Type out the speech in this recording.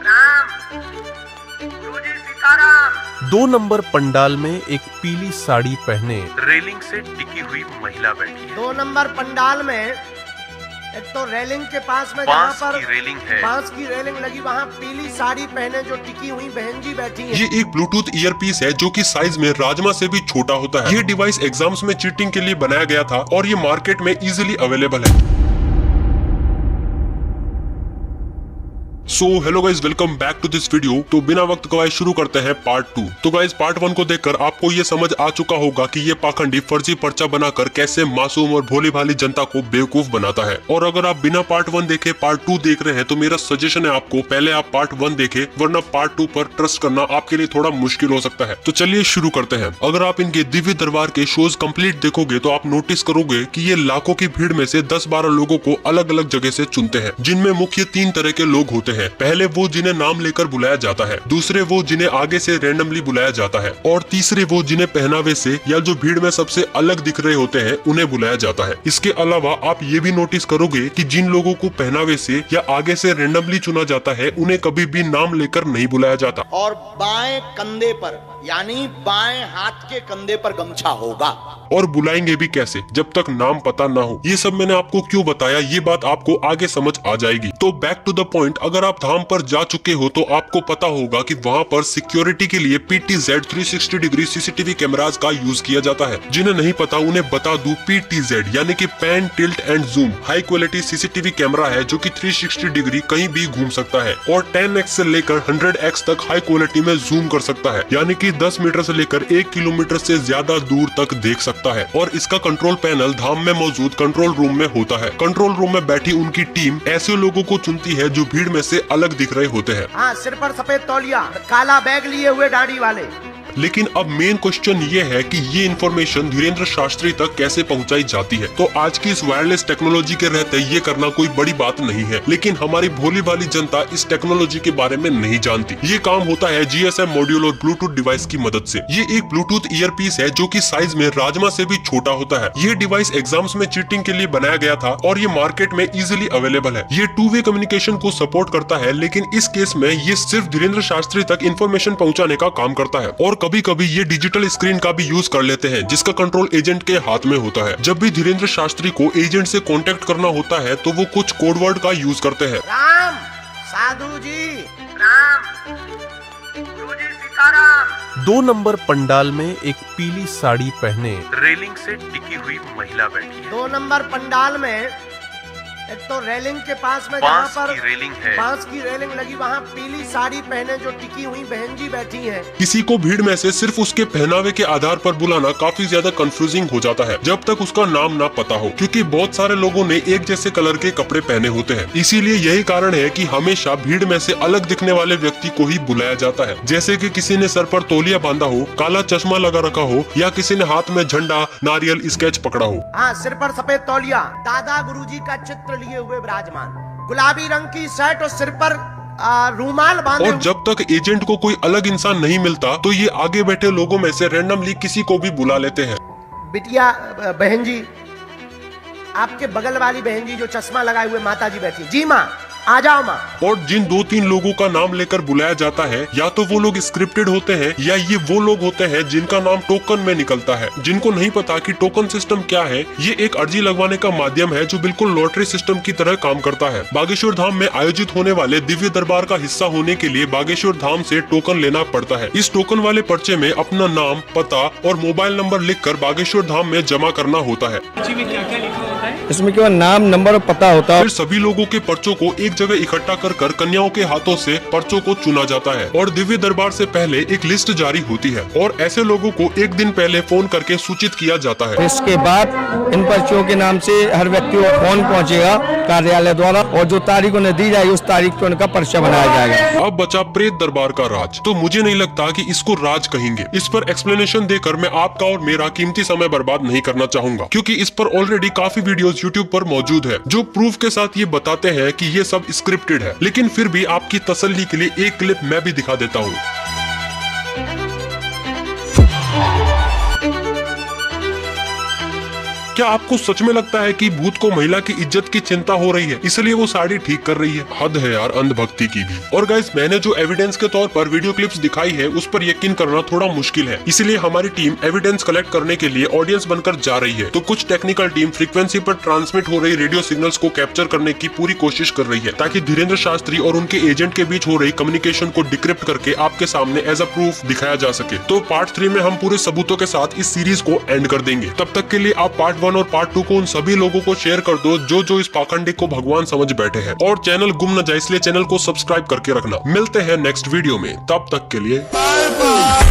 राम गुरुजी Sitaram. 2 number pandal में एक पीली साड़ी पहने रेलिंग से टिकी हुई महिला बैठी है। 2 नंबर पंडाल में एक तो रेलिंग के पास में जहाँ बांस पर की रेलिंग है। बांस की रेलिंग लगी, वहाँ पीली साड़ी पहने जो टिकी हुई बहन जी बैठी है। ये एक ब्लूटूथ ईयरपीस है जो कि साइज में राजमा से भी छोटा होता है। ये डिवाइस एग्जाम्स में चीटिंग के लिए बनाया गया था और ये मार्केट में इजीली अवेलेबल है। So hello guys, welcome back to this video. तो बिना वक्त गवाए शुरू करते हैं पार्ट 2। तो गाइज पार्ट 1 को देखकर आपको ये समझ आ चुका होगा कि ये पाखंडी फर्जी पर्चा बनाकर कैसे मासूम और भोली भाली जनता को बेवकूफ बनाता है। और अगर आप बिना पार्ट 1 देखे पार्ट 2 देख रहे हैं तो मेरा सजेशन है आपको पहले आप पार्ट 1 देखें, वरना पार्ट 2 पर ट्रस्ट करना आपके लिए थोड़ा मुश्किल हो सकता है। तो चलिए शुरू करते हैं। अगर आप इनके दिव्य दरबार के शोज कंप्लीट देखोगे तो आप नोटिस करोगे कि ये लाखों की भीड़ में से 10-12 लोगों को अलग अलग जगह से चुनते हैं, जिनमें मुख्य 3 तरह के लोग होते हैं। पहले वो जिन्हें नाम लेकर बुलाया जाता है, दूसरे वो जिन्हें आगे से रैंडमली बुलाया जाता है, और तीसरे वो जिन्हें पहनावे से या जो भीड़ में सबसे अलग दिख रहे होते हैं उन्हें बुलाया जाता है। इसके अलावा आप ये भी नोटिस करोगे कि जिन लोगों को पहनावे से या आगे से रैंडमली चुना जाता है उन्हें कभी भी नाम लेकर नहीं बुलाया जाता। और बाएं कंधे पर यानी बाएं हाथ के कंधे पर गमछा होगा। और बुलाएंगे भी कैसे जब तक नाम पता ना हो। ये सब मैंने आपको क्यों बताया, ये बात आपको आगे समझ आ जाएगी। तो बैक टू द पॉइंट, अगर आप धाम पर जा चुके हो तो आपको पता होगा कि वहाँ पर सिक्योरिटी के लिए PTZ 360 डिग्री CCTV कैमराज का यूज किया जाता है। जिन्हें नहीं पता उन्हें बता दूं, PTZ यानी कि pan tilt and zoom high quality CCTV camera है जो कि 360 डिग्री कहीं भी घूम सकता है और 10x से लेकर 100x तक हाई क्वालिटी में जूम कर सकता है, यानी कि 10 मीटर से लेकर 1 किलोमीटर से ज्यादा दूर तक देख सकता है। और इसका कंट्रोल पैनल धाम में मौजूद कंट्रोल रूम में होता है। कंट्रोल रूम में बैठी उनकी टीम ऐसे लोगों को चुनती है जो भीड़ में से अलग दिख रहे होते हैं। हाँ, सिर पर सफेद तौलिया, काला बैग लिए हुए दाढ़ी वाले। लेकिन अब मेन क्वेश्चन ये है कि ये इन्फॉर्मेशन धीरेन्द्र शास्त्री तक कैसे पहुंचाई जाती है। तो आज की इस वायरलेस टेक्नोलॉजी के रहते ये करना कोई बड़ी बात नहीं है, लेकिन हमारी भोली भाली जनता इस टेक्नोलॉजी के बारे में नहीं जानती। ये काम होता है GSM मॉड्यूल और ब्लूटूथ डिवाइस की मदद से। ये एक ब्लूटूथ ईयरपीस है जो कि साइज में राजमा से भी छोटा होता है। ये डिवाइस एग्जाम्स में चीटिंग के लिए बनाया गया था और ये मार्केट में इजिली अवेलेबल है। ये 2 वे कम्युनिकेशन को सपोर्ट करता है, लेकिन इस केस में ये सिर्फ धीरेन्द्र शास्त्री तक इन्फॉर्मेशन पहुँचाने का काम करता है। और कभी कभी ये डिजिटल स्क्रीन का भी यूज कर लेते हैं जिसका कंट्रोल एजेंट के हाथ में होता है। जब भी धीरेन्द्र शास्त्री को एजेंट से कांटेक्ट करना होता है तो वो कुछ कोड वर्ड का यूज करते हैं। राम साधु जी, राम गुरुजी सीताराम। 2 नंबर पंडाल में एक पीली साड़ी पहने रेलिंग से टिकी हुई महिला बैठी है। 2 नंबर पंडाल में एक तो रेलिंग के पास में जहाँ बांस पर की रेलिंग है। बांस की रेलिंग लगी, वहाँ पीली साड़ी पहने जो टिकी हुई बहन जी बैठी है। किसी को भीड़ में से सिर्फ उसके पहनावे के आधार पर बुलाना काफी ज्यादा कंफ्यूजिंग हो जाता है जब तक उसका नाम ना पता हो, क्योंकि बहुत सारे लोगों ने एक जैसे कलर के कपड़े पहने होते हैं। इसीलिए यही कारण है कि हमेशा भीड़ में से अलग दिखने वाले व्यक्ति को ही बुलाया जाता है। जैसे कि किसी ने सर पर तौलिया बांधा हो, काला चश्मा लगा रखा हो, या किसी ने हाथ में झंडा, नारियल, स्केच पकड़ा हो। हाँ, सिर पर सफेद तौलिया, दादा गुरुजी का चित्र लिए हुए विराजमान, गुलाबी रंग की शर्ट और सिर पर रूमाल बांधे। और जब तक एजेंट को कोई अलग इंसान नहीं मिलता तो ये आगे बैठे लोगों में से रैंडमली किसी को भी बुला लेते हैं। बिटिया बहन जी, आपके बगल वाली बहन जी जो चश्मा लगाए हुए माता जी बैठी, जी माँ आ जाओ माँ। और जिन 2-3 लोगों का नाम लेकर बुलाया जाता है, या तो वो लोग स्क्रिप्टेड होते हैं या ये वो लोग होते हैं जिनका नाम टोकन में निकलता है। जिनको नहीं पता कि टोकन सिस्टम क्या है, ये एक अर्जी लगवाने का माध्यम है जो बिल्कुल लॉटरी सिस्टम की तरह काम करता है। बागेश्वर धाम में आयोजित होने वाले दिव्य दरबार का हिस्सा होने के लिए बागेश्वर धाम से टोकन लेना पड़ता है। इस टोकन वाले पर्चे में अपना नाम, पता और मोबाइल नंबर लिखकर बागेश्वर धाम में जमा करना होता है। इसमें केवल नाम, नंबर और पता होता है। फिर सभी लोगों के पर्चों को एक जगह इकट्ठा कर कन्याओं के हाथों से पर्चों को चुना जाता है और दिव्य दरबार से पहले एक लिस्ट जारी होती है और ऐसे लोगों को एक दिन पहले फोन करके सूचित किया जाता है। इसके बाद इन पर्चियों के नाम से हर व्यक्ति को फोन पहुंचेगा कार्यालय द्वारा और जो तारीख उन्हें दी जाएगी उस तारीख पे उनका पर्चा बनाया जाएगा। अब बचा प्रेत दरबार का राज। तो मुझे नहीं लगता कि इसको राज कहेंगे। इस पर एक्सप्लेनेशन देकर मैं आपका और मेरा कीमती समय बर्बाद नहीं करना चाहूंगा, क्योंकि इस पर ऑलरेडी काफी वीडियोस YouTube पर मौजूद है जो प्रूफ के साथ ये बताते हैं कि ये सब स्क्रिप्टेड है। लेकिन फिर भी आपकी तसल्ली के लिए एक क्लिप मैं भी दिखा देता हूँ। क्या आपको सच में लगता है कि भूत को महिला की इज्जत की चिंता हो रही है, इसलिए वो साड़ी ठीक कर रही है? हद है यार अंधभक्ति की भी। और गाइस, मैंने जो एविडेंस के तौर पर वीडियो क्लिप्स दिखाई है उस पर यकीन करना थोड़ा मुश्किल है, इसलिए हमारी टीम एविडेंस कलेक्ट करने के लिए ऑडियंस बनकर जा रही है। तो कुछ टेक्निकल टीम फ्रीक्वेंसी पर ट्रांसमिट हो रही रेडियो सिग्नल्स को कैप्चर करने की पूरी कोशिश कर रही है, ताकि धीरेन्द्र शास्त्री और उनके एजेंट के बीच हो रही कम्युनिकेशन को डिक्रिप्ट करके आपके सामने एज अ प्रूफ दिखाया जा सके। तो पार्ट 3 में हम पूरे सबूतों के साथ इस सीरीज को एंड कर देंगे। तब तक के लिए आप पार्ट 1 और पार्ट 2 को उन सभी लोगों को शेयर कर दो जो इस पाखंडी को भगवान समझ बैठे हैं। और चैनल गुम न जाए इसलिए चैनल को सब्सक्राइब करके रखना। मिलते हैं नेक्स्ट वीडियो में, तब तक के लिए बाय बाय।